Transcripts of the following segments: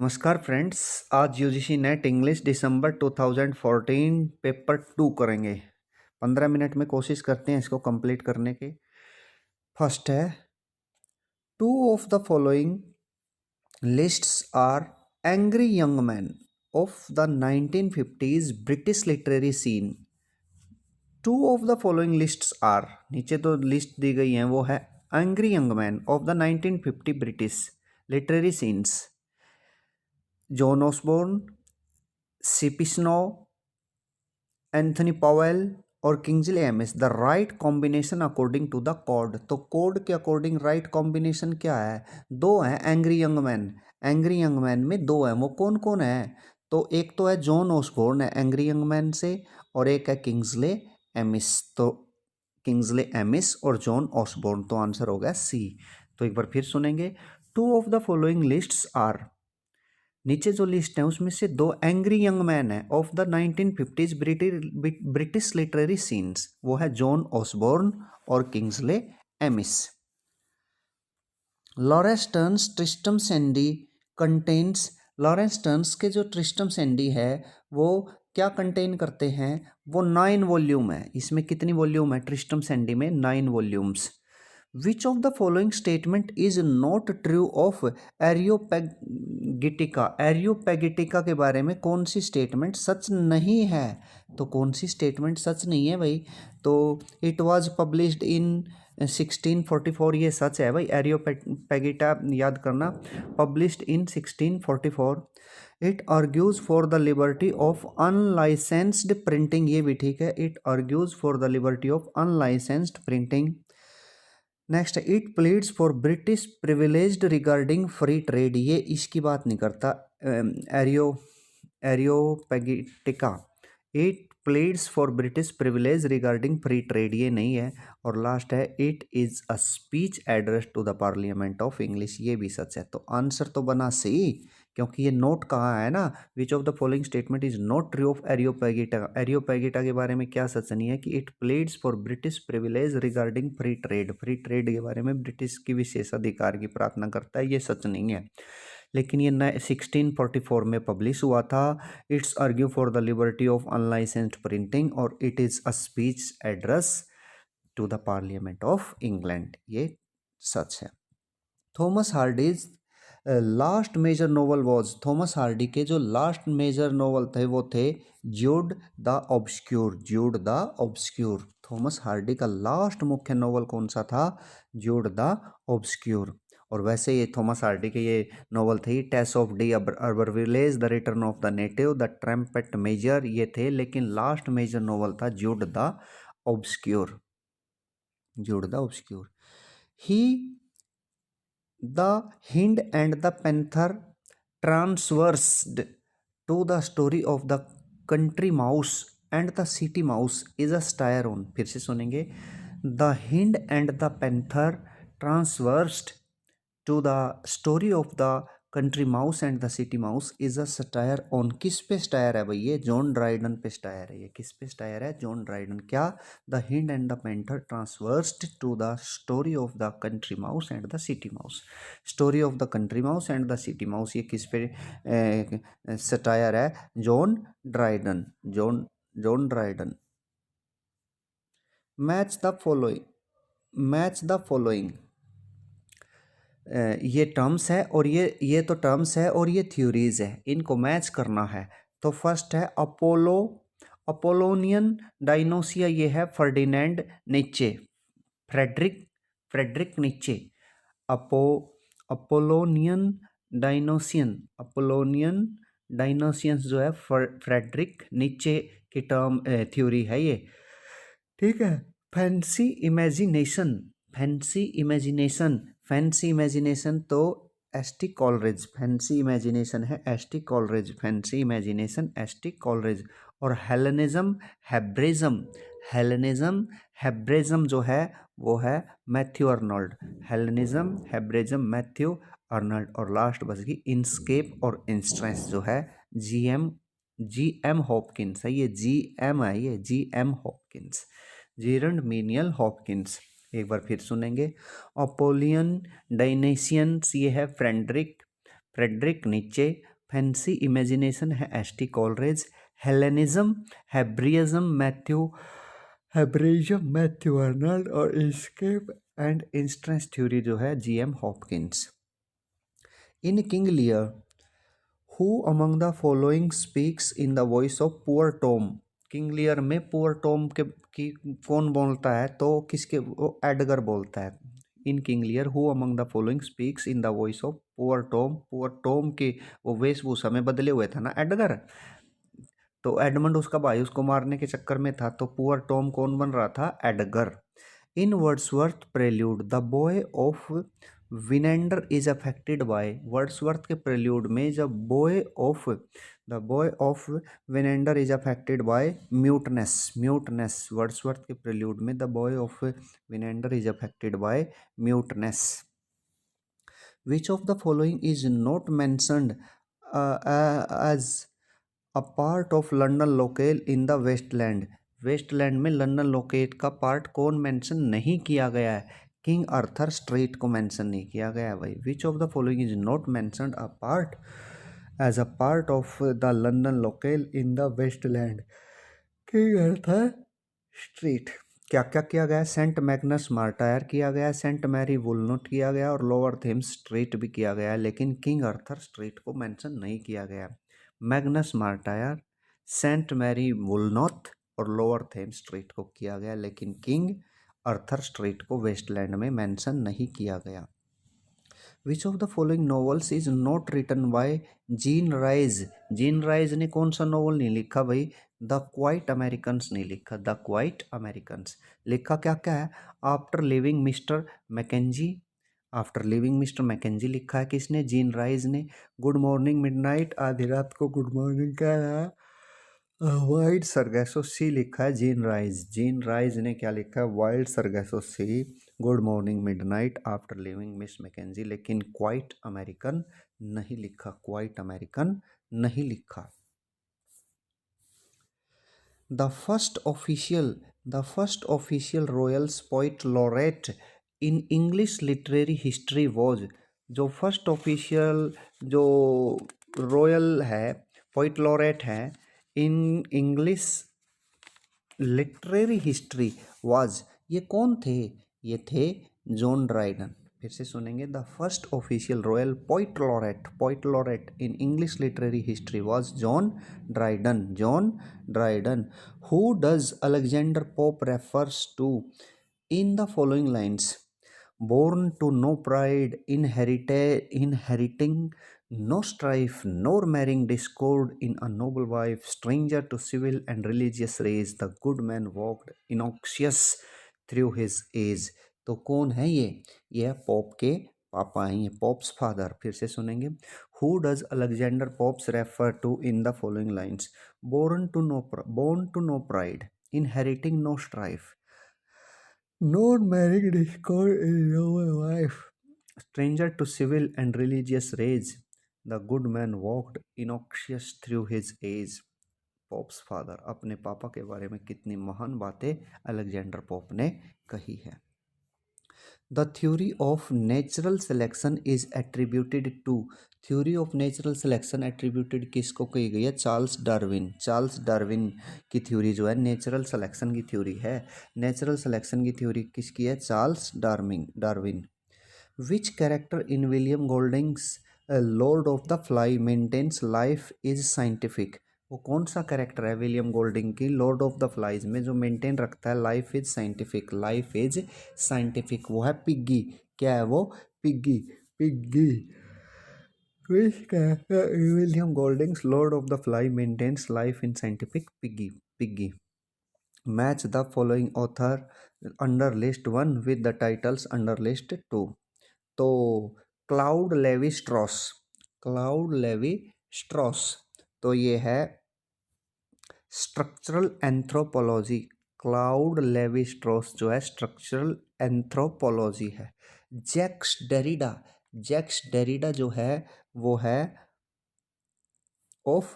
नमस्कार फ्रेंड्स। आज UGC net English दिसंबर 2014 paper 2 करेंगे। 15 मिनट में कोशिश करते हैं इसको कंप्लीट करने की। फर्स्ट है, two of the following lists are angry young man of the 1950s British literary scene. Two of the following lists are, नीचे तो लिस्ट दी गई हैं, वो है angry young man of the 1950 British literary scenes, John Osborne, CP Snow, Anthony Powell और Kingsley Amis. The right combination according to the code. तो code के अकॉर्डिंग राइट कॉम्बिनेशन क्या है? दो है angry young man. Angry young man में दो है, वो कौन कौन है? तो एक तो है जॉन ऑसबोर्न है एंग्री यंग मैन से, और एक है किंग्सले एमिस। तो किंग्सले एमिस और जॉन ऑसबोर्न, तो आंसर हो गया सी। तो एक बार फिर सुनेंगे। Two of the following lists are, नीचे जो लिस्ट है उसमें से दो एंग्री यंग मैन है of the 1950s British literary scenes, वो है जॉन ऑसबोर्न और Kingsley Amis. Laurence Sterne's Tristram Shandy contains. Laurence Sterne's के जो ट्रिस्टम सैंडी है वो क्या कंटेन करते हैं? वो 9 वॉल्यूम है। इसमें कितनी वॉल्यूम है ट्रिस्टम सैंडी में? 9 volumes. Which of the following statement is not true of Areopagitica. Areopagitica के बारे में कौन सी स्टेटमेंट सच नहीं है? तो कौन सी स्टेटमेंट सच नहीं है भाई? तो इट वाज पब्लिश्ड इन 1644, ये सच है भाई। एरियोपेगिटा याद करना, published in 1644। It argues for the liberty of unlicensed printing, ये भी ठीक है। It argues for the liberty of unlicensed printing. Next, it pleads for British privileged regarding free trade, ये इसकी बात नहीं करता। Areopagitica it pleads for British privilege regarding free trade, ये नहीं है। और लास्ट है, it is a speech address to the parliament of English, ये भी सच है। तो आंसर तो बना सी, क्योंकि ये नोट कहाँ है ना, which of the following statement is not true of Areopagitica. Areopagitica के बारे में क्या सच नहीं है? कि it pleads for British privilege regarding free trade, free trade के बारे में ब्रिटिश की विशेषाधिकार की प्रार्थना करता है, ये सच नहीं है। लेकिन ये 1644 में पब्लिश हुआ था। It's argue for the liberty of unlicensed printing और it is a speech address to the parliament of England, ये सच है। Thomas Hardy's last major novel was, Thomas Hardy के जो लास्ट मेजर नोवेल थे वो थे Jude the Obscure. Jude the Obscure, Thomas Hardy का लास्ट मुख्य नोवेल कौन सा था? Jude the Obscure. और वैसे ये थॉमस हार्डी के ये नोवेल थे टेस of d'Urbervilles, the return of the native, the trumpet major, ये थे। लेकिन लास्ट मेजर नोवेल था Jude the Obscure. Jude the Obscure. ही The Hind and the Panther transversed to the story of the country mouse and the city mouse is a satire on, फिर से सुनेंगे। The Hind and the Panther transversed to the story of the country mouse and the city mouse is a satire on, किस पे satire है भाई? ये John Dryden पे satire है। ये किस पे स्टायर है? John Dryden. क्या? The Hind and the Panther transversed to the story of the country mouse and the city mouse. Story of the country mouse and the city mouse, ये किस पे सटायर है? John Dryden. John Dryden. Match the following, match the following, ये terms है और ये तो terms है और ये थ्योरीज है, इनको मैच करना है। तो फर्स्ट है अपोलो, अपोलोनियन डायनोसिया, ये है फर्डिनेंड नीचे, फ्रेडरिक, फ्रेडरिक नीचे। अपोलोनियन डायनोसियन, अपोलोनियन डायनोसियंस जो है फ्रेडरिक नीचे की टर्म थ्योरी है ये, ठीक है। Fancy imagination, fancy imagination, fancy imagination तो एसटी कॉलरेज, फैंसी इमेजिनेशन है ST Coleridge, fancy imagination ST Coleridge. और हेलेनिज्म हेब्रिज्म, हेलेनिज्म हेब्रिज्म जो है वो है Matthew Arnold. Hellenism Hebraism Matthew Arnold. और लास्ट बच गई इनस्केप और इंस्ट्रेंस, जो है जी एम हॉपकिंस है। ये जी एम है, ये G M Hopkins, Gerard Manley Hopkins. एक बार फिर सुनेंगे। अपोलियन डायनेशियंस, ये है Frederick, Frederick Nietzsche. Fancy imagination है S T. Coleridge, Hellenism, Hebraism Matthew Arnold और एस्केप एंड इंस्टेंस थ्योरी जो है G M. Hopkins. In King Lear who among the following speaks in the voice of poor Tom. King Lear में poor Tom के की कौन बोलता है, तो किसके, वो एडगर बोलता है। In King Lear who among the following speaks in the voice of poor Tom. Poor Tom के वो वेशभूषा में बदले हुए था ना एडगर, तो एडमंड उसका भाई उसको मारने के चक्कर में था, तो पुअर टॉम कौन बन रहा था, Edgar. In Wordsworth Prelude the boy of Winander is affected by. Wordsworth के प्रेल्यूड में जब boy of Winander is affected by muteness. Wordsworth के प्रेल्यूड में the boy of Winander is affected by muteness. Which of the following is not mentioned as a part of London locale in the Waste Land. Waste Land में London locate का part कौन mention नहीं किया गया है, King Arthur Street को mention नहीं किया गया है भाई। Which of the following is not mentioned a part as a part of the London locale in the Waste Land, King Arthur Street. क्या क्या किया गया, सेंट मैग्नस मार्टायर किया गया, सेंट मैरी वुलनोट किया गया और लोअर थेम्स स्ट्रीट भी किया गया, लेकिन किंग अर्थर स्ट्रीट को मेंशन नहीं किया गया। Magnus Martyr, Saint Mary Woolnoth और लोअर थेम्स स्ट्रीट को किया गया, लेकिन किंग अर्थर स्ट्रीट को वेस्टलैंड में मेंशन नहीं किया गया। Which of the following novels is not written by Jean Rhys. Jean Rhys ने कौन सा नॉवल नहीं लिखा भाई, द क्वाइट अमेरिकन्स नहीं लिखा, द क्वाइट अमेरिकन्स। लिखा क्या क्या है, After Leaving Mr Mackenzie, After Leaving Mr Mackenzie लिखा है किसने, जीन राइज ने। गुड मॉर्निंग मिडनाइट, आधी रात को गुड मॉर्निंग क्या है, वाइल्ड सरगेसो सी लिखा है जीन राइज। जीन राइज ने क्या लिखा है, Wild Sargasso Sea, good morning midnight, after leaving Miss Mackenzie, लेकिन क्वाइट अमेरिकन नहीं लिखा, क्वाइट अमेरिकन नहीं लिखा। The first official royals poet laureate in English literary history was. जो फर्स्ट ऑफिशियल जो रॉयल है पोइट लॉरेट है in English literary history was, ये कौन थे, ये थे जॉन ड्राइडन। फिर से सुनेंगे, the first official royal poet laureate in English literary history was John Dryden. Who does Alexander Pope refers to in the following lines, born to no pride, inheriting no strife, nor marrying discord in a noble wife, stranger to civil and religious race, the good man walked innoxious through his age। तो कौन है ये है pope के पापा हैं, ये pops father. फिर से सुनेंगे, who does Alexander Pope's refer to in the following lines, born to no pride, inheriting no strife, not marrying discord in your wife, stranger to civil and religious race, the good man walked innoxious through his age। Pops father अपने पापा के बारे में कितनी महान बातें Alexander pope ने कही है। The theory of natural selection is attributed to, theory of natural selection attributed किसको कही गई है, चार्ल्स डार्विन की थ्योरी जो है नेचुरल सिलेक्शन की थ्योरी है। नेचुरल सिलेक्शन की थ्योरी किसकी है, Charles Darwin. Which character in William Golding's Lord of the Fly maintains life is scientific. वो कौन सा कैरेक्टर है विलियम गोल्डिंग की लॉर्ड ऑफ द फ्लाइज में जो मेंटेन रखता है लाइफ इज साइंटिफिक, वो है पिग्गी। क्या है वो, Piggy. Which character in William Golding's Lord of the Fly maintains life in scientific, Piggy. Match the following author under list 1 with the titles under list 2। तो Claude Levi Strauss, तो ये है structural anthropology. Claude Levi Strauss जो है structural anthropology है। Jacques Derrida जो है वो है ऑफ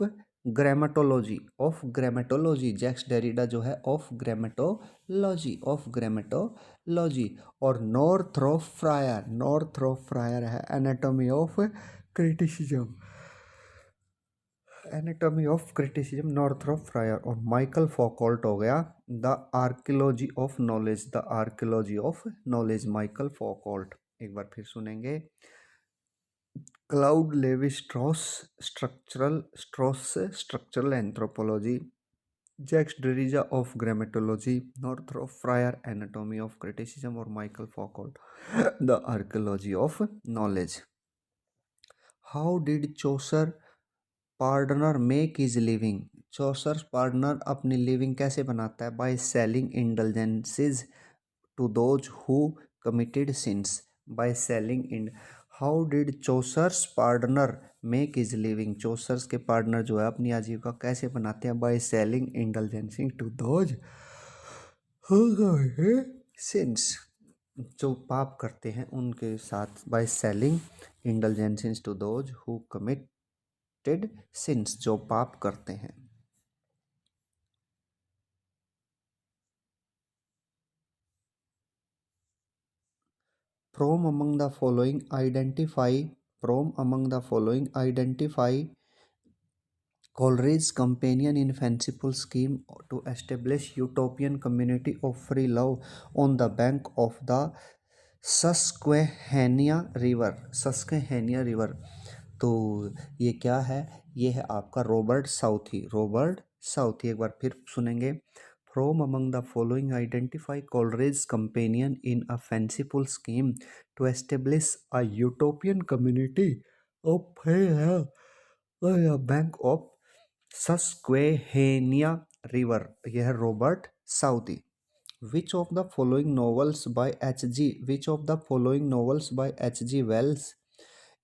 ग्रामेटोलॉजी। जैक्स डेरिडा जो है ऑफ ग्रामेटोलॉजी। और नॉर्थरोप फ्रायर है anatomy of criticism. Anatomy of criticism Northrop Frye और माइकल फॉकॉल्ट हो गया the archaeology of knowledge, the archaeology of knowledge Michel Foucault. एक बार फिर सुनेंगे। Claude Levi Strauss structural anthropology, Jacques Derrida of grammatology, Northrop Frye anatomy of criticism और Michel Foucault the archaeology of knowledge. How did Chaucer pardoner make his living, Chaucer pardoner अपनी living कैसे बनाता है? By selling indulgences to those who committed sins, by selling in. How did Chaucer's partner make his living, Chaucer's के partner जो है अपनी आजीविका कैसे बनाते हैं? By selling indulgencing to those who committed sins, जो पाप करते हैं उनके साथ। By selling indulgences to those who committed sins, जो पाप करते हैं। From among the following identify Coleridge's companion in fanciful scheme to establish utopian community of free love on the bank of the Susquehanna river। तो ये क्या है? ये है आपका रॉबर्ट साउथी। एक बार फिर सुनेंगे। From among the following identify Coleridge's companion in a fanciful scheme to establish a utopian community of free love on the bank of Susquehanna river। यह है Robert Southee. Which of the following novels by H.G. Wells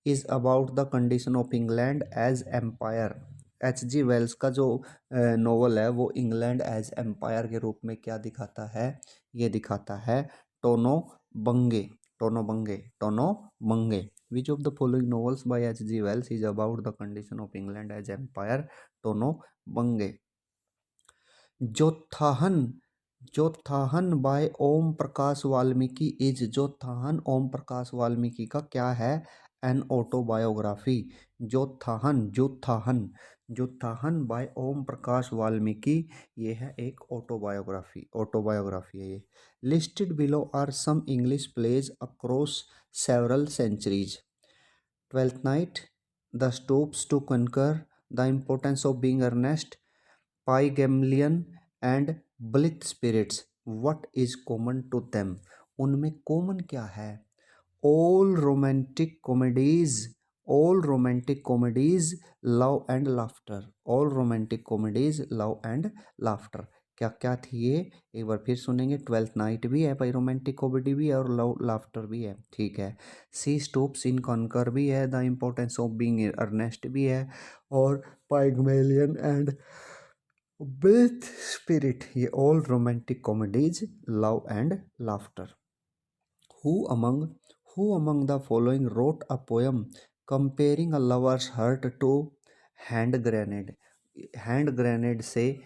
is about the condition of England as empire? H.G. Wells का जो novel है वो England as empire के रूप में क्या दिखाता है? ये दिखाता है टोनो बंगे। Which of the following novels by H.G. Wells is about the condition of England as empire? Tono Bungay. Joothan by Om Prakash Valmiki is, Joothan Om Prakash Valmiki का क्या है? An autobiography. Joothan by Om Prakash Valmiki, ये है एक ऑटोबायोग्राफी है ये। Listed below are some English plays across several centuries. Twelfth Night, the Stoops to Conquer, the importance of being earnest, Pygmalion and Blithe spirits. What is common to them, उनमें common क्या है? All romantic comedies love and laughter. क्या क्या थी ये? एक बार फिर सुनेंगे। ट्वेल्थ नाइट भी है भाई, रोमांटिक कॉमेडी भी है और लव लाफ्टर भी है, ठीक है। सी स्टोप्स इन कॉन्कर भी है, The importance of being Earnest भी है, और पाइगमेलियन एंड ब्लिथ स्पिरिट, ये all romantic comedies love and laughter. Who among the following wrote a poem comparing a lover's heart to hand grenade? Hand grenade से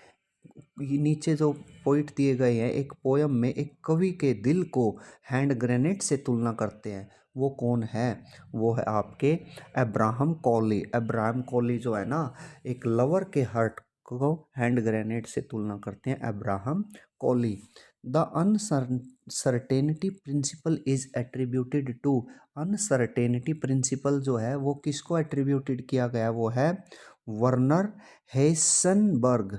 नीचे जो point दिए गए हैं एक पोयम में, एक कवि के दिल को हैंड ग्रेनेड से तुलना करते हैं, वो कौन है? वो है आपके अब्राहम कॉली जो है ना, एक लवर के हार्ट को हैंड ग्रेनेड से तुलना करते हैं Abraham Cowley. The uncertainty principle is attributed to, uncertainty principle जो है वो किसको एट्रीब्यूटेड किया गया? वो है Werner Heisenberg.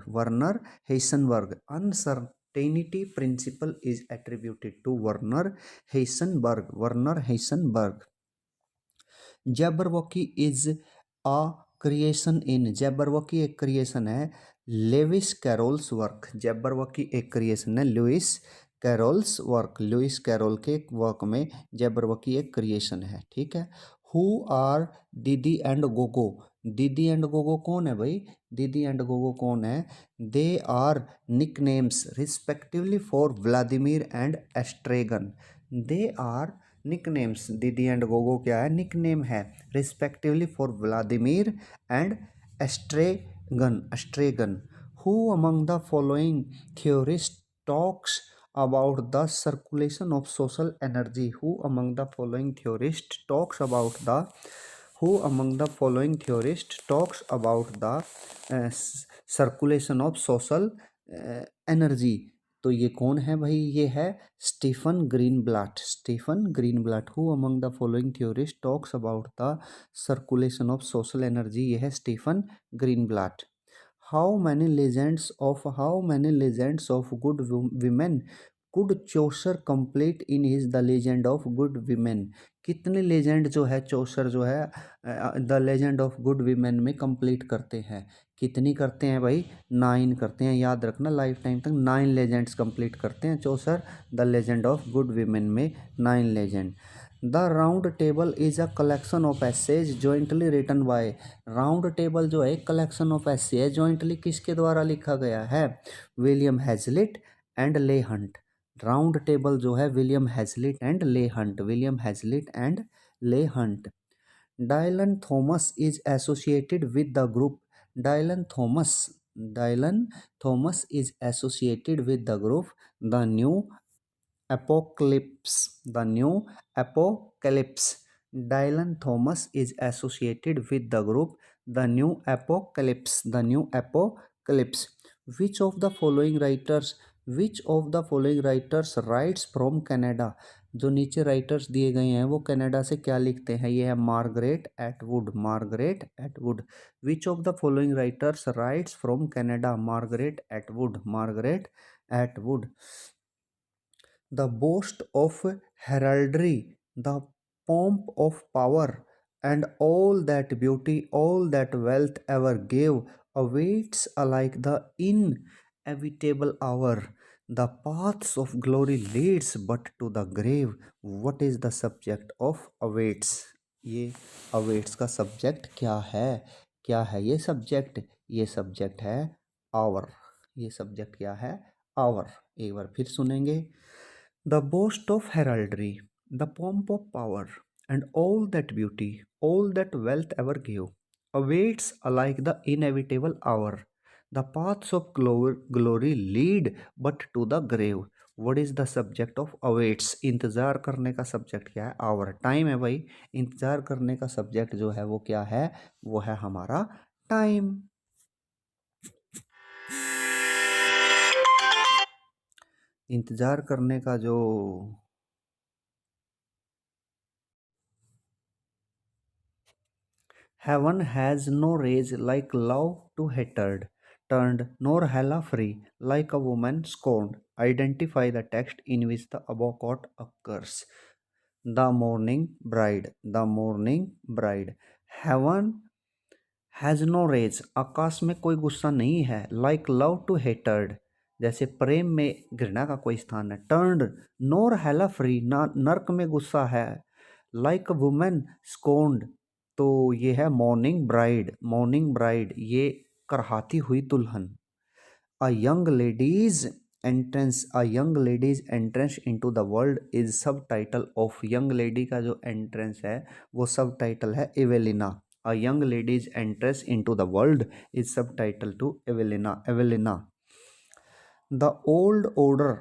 Uncertainty principle is attributed to Werner Heisenberg. Jabberwocky is a creation in, Jabberwocky एक क्रिएशन है लेविस कैरोल्स वर्क। जैबरवॉकी एक क्रिएशन है लुइस कैरोल के वर्क में जैबरवॉकी एक क्रिएशन है, ठीक है। Who are Didi and Gogo, Didi and Gogo कौन है भाई? दीदी एंड गोगो कौन है? They are nicknames respectively for Vladimir and Estragon. They are nicknames, Didi and Gogo क्या है? निकनेम है respectively for Vladimir and Estragon. Who among the following theorist talks about the circulation of social energy? Who among the following theorists talks about the who among the following theorist talks about the circulation of social energy. तो ये कौन है भाई, ये है Stephen Greenblatt. Stephen Greenblatt. Who among the following theorist talks about the circulation of social energy, ये है Stephen Greenblatt. How many legends of good women could Chaucer complete in his the legend of good women. कितने legend जो है Chaucer जो है the legend of good women में complete करते हैं। कितनी करते हैं भाई, 9 करते हैं। याद रखना, लाइफ टाइम तक 9 लेजेंड्स कंप्लीट करते हैं Chaucer the legend of good women में 9 legend. The round table is a collection of essays jointly written by. Round table जो है कलेक्शन ऑफ एसे है, जॉइंटली किसके द्वारा लिखा गया है, विलियम हैजलिट एंड ले हंट। राउंड टेबल जो है विलियम हैजलिट एंड ले हंट, विलियम हैजलिट एंड ले Hunt. Dylan Thomas is associated with the group. Dylan Thomas Dylan Thomas is associated with the group the new apocalypse, the new apocalypse. Dylan Thomas is associated with the group the new apocalypse, the new apocalypse. Which of the following writers, which of the following writers writes from Canada? जो नीचे writers दिए गए हैं वो Canada से क्या लिखते हैं, ये है Margaret Atwood, Margaret Atwood. Which of the following writers rights from Canada, Margaret Atwood, Margaret Atwood. The boast of heraldry, the pomp of power, and all that beauty, all that wealth ever gave, awaits alike the inevitable hour. The paths of glory leads but to the grave. What is the subject of awaits? ये awaits का subject क्या है, क्या है ये subject, ये subject है our. ये सब्जेक्ट क्या है, आवर। एक बार फिर सुनेंगे। The boast of heraldry, the pomp of power, and all that beauty, all that wealth ever gave, awaits alike the inevitable hour. The paths of glory lead but to the grave. What is the subject of awaits? इंतज़ार करने का subject क्या है, our, time है भाई। इंतज़ार करने का सब्जेक्ट जो है वो क्या है, वो है हमारा टाइम। इंतज़ार करने का जो Heaven has no rage like love to hatred, turned nor hella free like a woman scorned. Identify the text in which the above quote occurs. The morning bride, the morning bride. Heaven has no rage, आकाश में कोई गुस्सा नहीं है। Like love to hatred, जैसे प्रेम में घृणा का कोई स्थान है। टर्न्ड नोर हैला फ्री, ना नर्क में गुस्सा है। लाइक वुमेन स्कोन्ड, तो ये है मॉर्निंग ब्राइड, मॉर्निंग ब्राइड ये करहाती हुई दुल्हन। A young ladies entrance, a young ladies entrance into the world is सब टाइटल ऑफ। यंग लेडी का जो एंट्रेंस है वो सब टाइटल है Evelina. A young lady's entrance into the world is subtitle to Evelina. Evelina. The old order,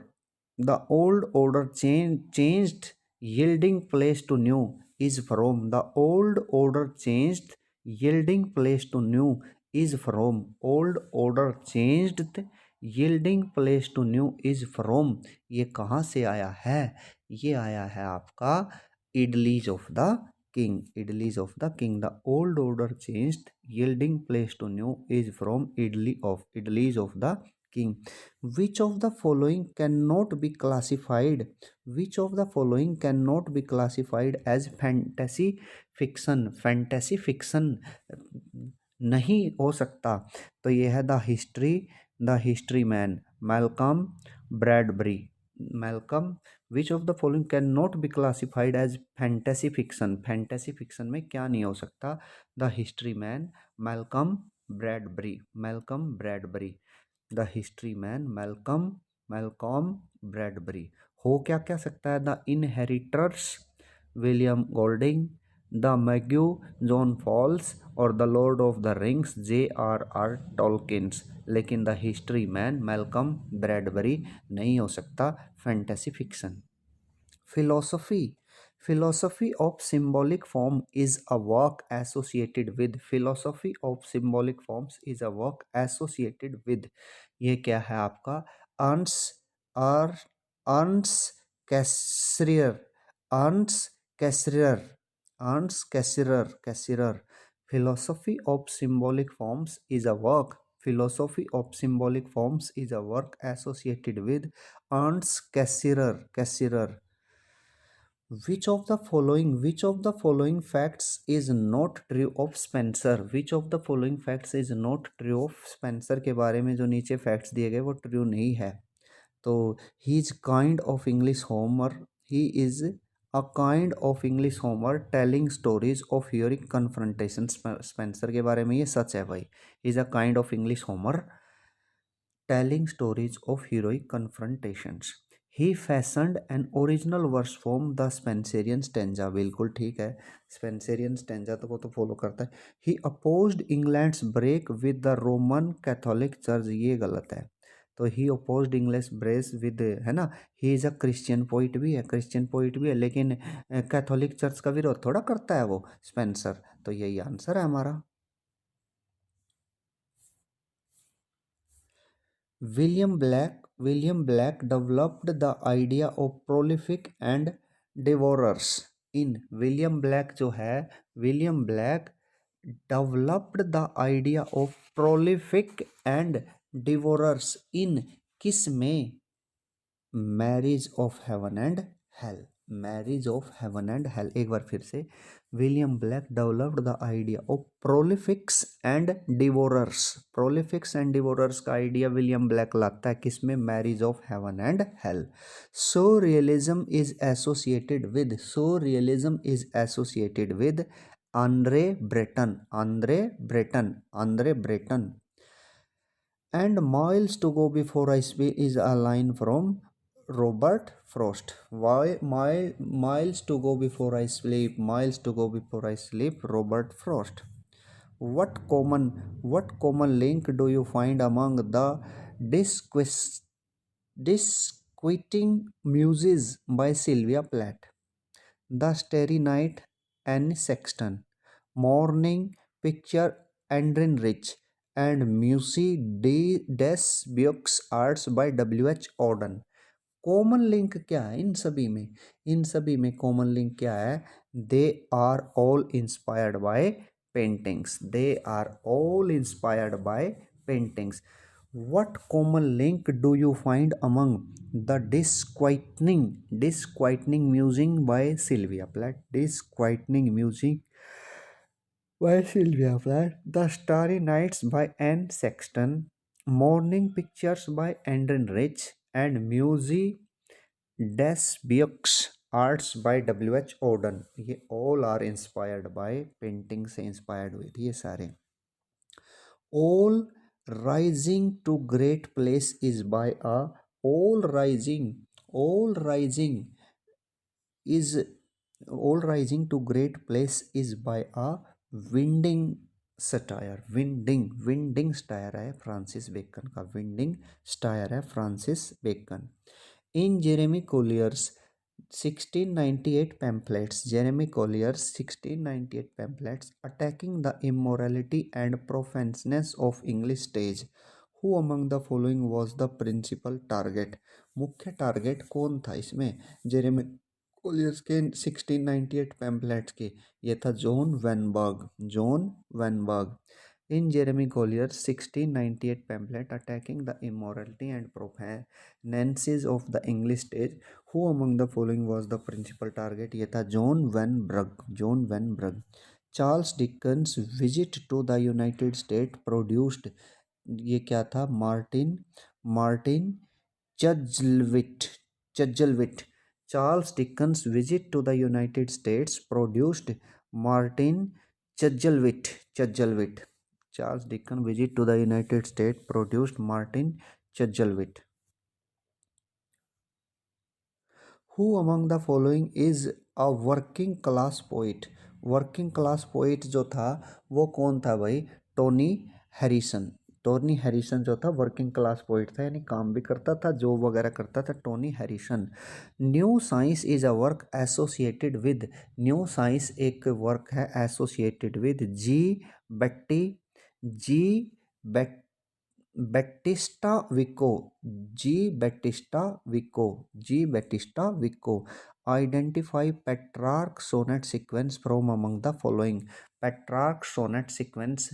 the old order changed, yielding place to new is from. The old order changed, yielding place to new is from. Old order changed, yielding place to new is from. ये कहाँ से आया है, ये आया है आपका idlis of the king, idlis of the king. The old order changed, yielding place to new is from idlis of the king. Which of the following cannot be classified, which of the following cannot be classified as fantasy fiction? Fantasy fiction नहीं हो सकता। तो ये है the history man, Malcolm Bradbury. Malcolm, which of the following can not be classified as fantasy fiction? Fantasy fiction में क्या नहीं हो सकता? The history man, Malcolm Bradbury, Malcolm Bradbury. The history man, Malcolm Malcolm Bradbury. हो क्या क्या सकता है? The inheritors, William Golding, the Magus, John Fowles, और the lord of the rings, J.R.R. Tolkien's. लेकिन the history man, Malcolm Bradbury नहीं हो सकता fantasy fiction. Philosophy, philosophy of symbolic form is a work associated with philosophy of symbolic forms is a work associated with ये क्या है आपका Ernst or Ernst Cassirer Ernst Cassirer Ernst Cassirer Cassirer philosophy of symbolic forms is a work philosophy of symbolic forms is a work associated with Ernst Cassirer. Which of the following facts is not true of Spencer? Which of the following facts is not true of Spencer के बारे में जो नीचे facts दिए गए वो true नहीं है. तो he is kind of English Homer. He is a kind of English Homer telling stories of heroic confrontation. Spencer के बारे में ये सच है भाई. He is a kind of English Homer telling stories of heroic confrontations. He fashioned an original verse from the Spencerian stanza. बिल्कुल ठीक है. Spencerian stanza तो वो तो फॉलो करता है. He opposed England's break with the Roman Catholic Church. ये गलत है. तो ही opposed English break with है ना. He is a Christian poet भी है, क्रिश्चियन पोइट भी है, लेकिन कैथोलिक चर्च का विरोध थोड़ा करता है वो स्पेंसर. तो यही आंसर है हमारा. William Black developed the idea of prolific and devourers. In William Black जो है, William Black developed the idea of prolific and devourers in किस में? Marriage of heaven and hell. Marriage of heaven and hell. एक बार फिर से. William Blake developed the idea of prolifics and devourers. Prolifics and devourers का idea William Blake लाता है किसमें? Marriage of heaven and hell. So realism is associated with Andre Breton. And miles to go before I sleep is a line from Robert Frost. Why miles to go before I sleep? Robert Frost. What common link do you find among the Disquieting Muses by Sylvia Plath? The Starry Night, Anne Sexton. Morning Picture, Andrin Rich. And Musi des Beaux Arts by W.H. Auden. Common link क्या है इन सभी में? इन सभी में common link क्या है? They are all inspired by paintings. What common link do you find among the disquieting musing by Sylvia Plath? The Starry Nights by Anne Sexton, Morning Pictures by Andrew Rich, and Musi des Beaux Arts by W.H. Auden. ये all are inspired by painting से inspired हुए थे ये सारे. All Rising to Great Place is by a All Rising to Great Place is by a Winding Satire. Winding Satire है Francis Bacon का. Winding Satire है Francis Bacon. In Jeremy Collier's 1698 pamphlets attacking the immorality and profaneness of English stage, who among the following was the principal target? मुख्य target कौन था इसमें Jeremy Colliers के 1698 pamphlets के? ये था John Weinberg. In Jeremy Collier's 1698 pamphlet attacking the immorality and profaneness of the English stage, who among the following was the principal target? ये था John Weinberg. Charles Dickens' visit to the United States produced, ये क्या था? Martin चजलविट. Charles Dickens' visit to the United States produced Martin Chuzzlewit. Charles Dickens' visit to the United States produced Martin Chuzzlewit. Who among the following is a working class poet? Working class poet जो था वो कौन था भाई? Tony Harrison. Tony Harrison जो था working class poet था, यानी काम भी करता था, जॉब वगैरह करता था। Tony Harrison. New Science is a work associated with, New Science एक वर्क है associated with G Betty, G bet Battista Vico, G Battista Vico, G Battista Vico. Identify Petrarch sonnet sequence from among the following, Petrarch sonnet sequence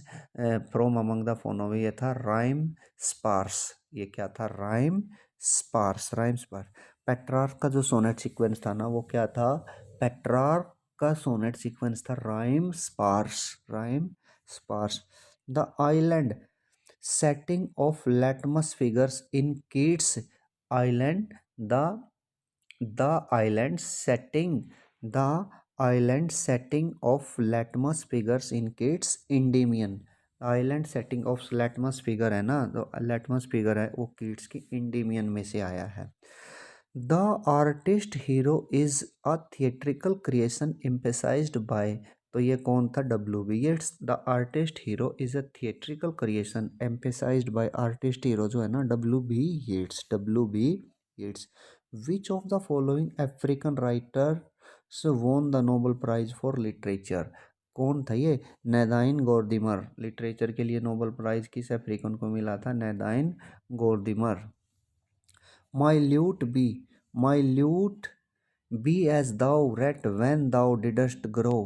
from among the following, ये था Rime Sparse, ये क्या था, Rime Sparse, Rime Sparse. Petrarch का जो sonnet sequence था ना वो क्या था, पेट्रार्क का सोनेट सीक्वेंस था Rime Sparse, Rime Sparse. The island setting of litmus figures in Keats Island, the island setting, the island setting of litmus figures in Keats Endymion, island setting of litmus figure है ना, तो litmus figure है वो Keats की इंडीमियन में से आया है। The artist hero is a theatrical creation emphasized by, तो ये कौन था, W B Yeats. The artist hero is a theatrical creation emphasized by, artist hero जो है ना W B Yeats, W B Yeats. Which of the following African writers won the Nobel Prize for literature, कौन था ये, नैदाइन गोर्डिमर। Literature के लिए Nobel prize किस African को मिला था, Nadine Gordimer. My lute be, my lute be as thou wert when thou didst grow,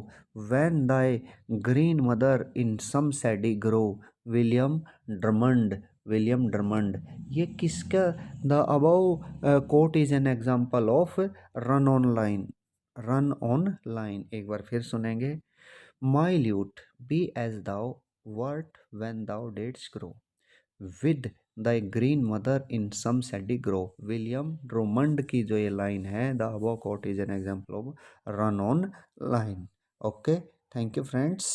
when thy green mother in some shady grove, William Drummond, William Drummond. ये किसका, the above quote is an example of run on line, run on line. एक बार फिर सुनेंगे, my lute be as thou wert when thou didst grow, with the green mother in some shady grove. William Drummond की जो ये line है, the above quote is an example of run on line. Okay, thank you friends.